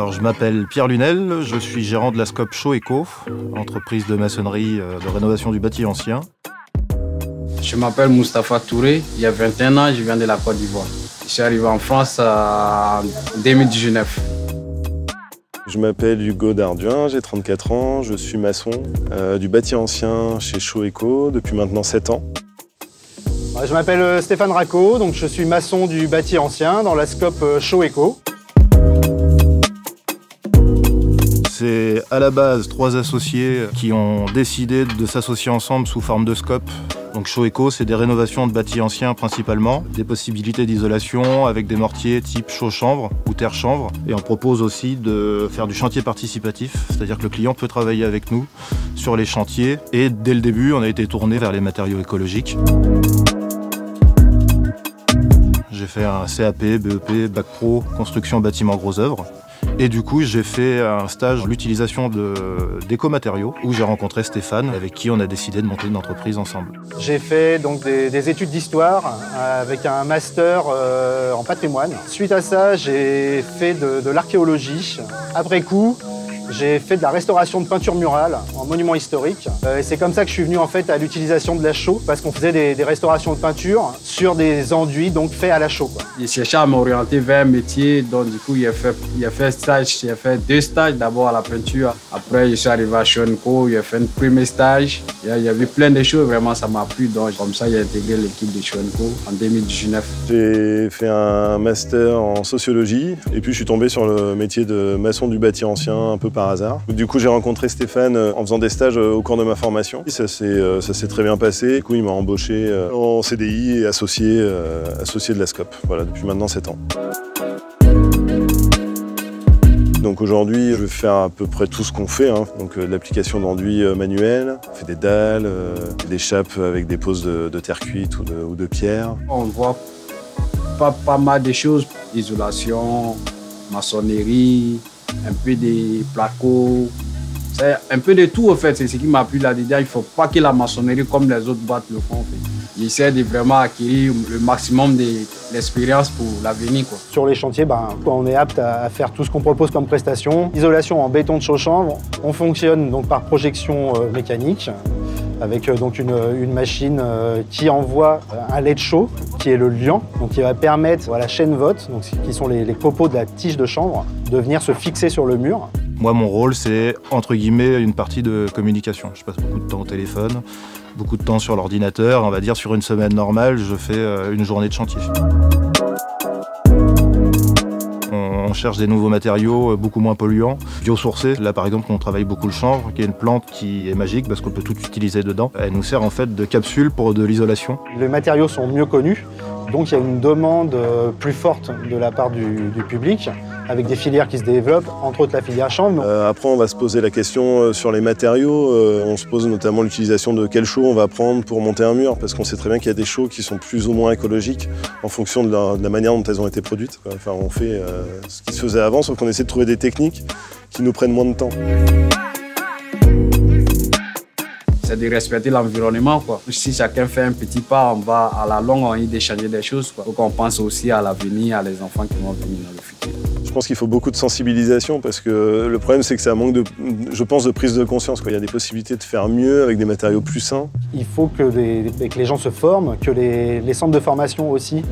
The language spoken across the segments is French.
Alors, je m'appelle Pierre Lunel, je suis gérant de la Scope Chaux-Éco, entreprise de maçonnerie de rénovation du bâti ancien. Je m'appelle Moustapha Touré, il y a 21 ans, je viens de la Côte d'Ivoire. Je suis arrivé en France en 2019. Je m'appelle Hugo Darduin, j'ai 34 ans, je suis maçon du bâti ancien chez Chaux-Éco depuis maintenant 7 ans. Je m'appelle Stéphane Racco, donc je suis maçon du bâti ancien dans la Scope Chaux-Éco. C'est à la base 3 associés qui ont décidé de s'associer ensemble sous forme de scope. Donc Chaux-Éco, c'est des rénovations de bâtis anciens principalement, des possibilités d'isolation avec des mortiers type chaux-chanvre ou terre-chanvre. Et on propose aussi de faire du chantier participatif, c'est-à-dire que le client peut travailler avec nous sur les chantiers. Et dès le début, on a été tourné vers les matériaux écologiques. J'ai fait un CAP, BEP, Bac Pro, construction bâtiment gros œuvres. Et du coup, j'ai fait un stage l'utilisation d'éco-matériaux où j'ai rencontré Stéphane avec qui on a décidé de monter une entreprise ensemble. J'ai fait donc des études d'histoire avec un master en patrimoine. Suite à ça, j'ai fait de l'archéologie. Après coup, j'ai fait de la restauration de peinture murale en monument historique. Et c'est comme ça que je suis venu en fait à l'utilisation de la chaux, parce qu'on faisait des restaurations de peinture sur des enduits donc faits à la chaux. J'ai cherché à m'orienter vers un métier, donc du coup il a fait 2 stages, d'abord à la peinture. Après je suis arrivé à Chaux-Éco, il a fait un premier stage. Il y avait plein de choses, vraiment ça m'a plu. Donc comme ça j'ai intégré l'équipe de Chaux-Éco en 2019. J'ai fait un master en sociologie et puis je suis tombé sur le métier de maçon du bâti ancien un peu par hasard. Du coup, j'ai rencontré Stéphane en faisant des stages au cours de ma formation. Ça s'est très bien passé. Du coup, il m'a embauché en CDI et associé de la Scope. Voilà, depuis maintenant 7 ans. Donc aujourd'hui, je vais faire à peu près tout ce qu'on fait. Donc l'application d'enduits manuels, on fait des dalles, des chapes avec des poses de terre cuite ou de pierre. On voit pas mal de choses, isolation, maçonnerie, un peu des placots, c'est un peu de tout en fait, c'est ce qui m'a plu là-dedans. Il ne faut pas que la maçonnerie comme les autres boîtes le font en fait. J'essaie de vraiment acquérir le maximum de l'expérience pour l'avenir. Sur les chantiers, on est apte à faire tout ce qu'on propose comme prestation. Isolation en béton de chaux-chanvre, on fonctionne donc par projection mécanique, avec donc une machine qui envoie un lait chaud, qui est le liant, donc qui va permettre à la chaîne vote, donc qui sont les copeaux de la tige de chanvre, de venir se fixer sur le mur. Moi, mon rôle, c'est entre guillemets une partie de communication. Je passe beaucoup de temps au téléphone, beaucoup de temps sur l'ordinateur. On va dire sur une semaine normale, je fais une journée de chantier. On cherche des nouveaux matériaux beaucoup moins polluants, biosourcés. Là, par exemple, on travaille beaucoup le chanvre, qui est une plante qui est magique parce qu'on peut tout utiliser dedans. Elle nous sert en fait de capsule pour de l'isolation. Les matériaux sont mieux connus, donc il y a une demande plus forte de la part du public, avec des filières qui se développent, entre autres la filière chanvre. Après, on va se poser la question sur les matériaux. On se pose notamment l'utilisation de quelle chaux on va prendre pour monter un mur, parce qu'on sait très bien qu'il y a des chaux qui sont plus ou moins écologiques en fonction de la manière dont elles ont été produites. Enfin, on fait ce qui se faisait avant, sauf qu'on essaie de trouver des techniques qui nous prennent moins de temps. C'est de respecter l'environnement. Si chacun fait un petit pas, on va à la longue envie de changer des choses. Donc on pense aussi à l'avenir, à les enfants qui vont venir dans le futur. Je pense qu'il faut beaucoup de sensibilisation parce que le problème c'est que c'est un manque de prise de conscience. Il y a des possibilités de faire mieux avec des matériaux plus sains. Il faut que les gens se forment, que les centres de formation aussi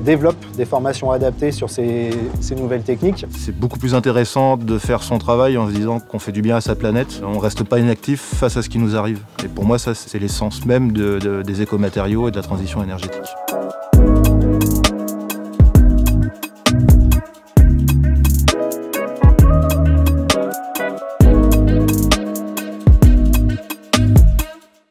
développent des formations adaptées sur ces nouvelles techniques. C'est beaucoup plus intéressant de faire son travail en se disant qu'on fait du bien à sa planète. On ne reste pas inactif face à ce qui nous arrive. Et pour moi, ça, c'est l'essence même des écomatériaux et de la transition énergétique.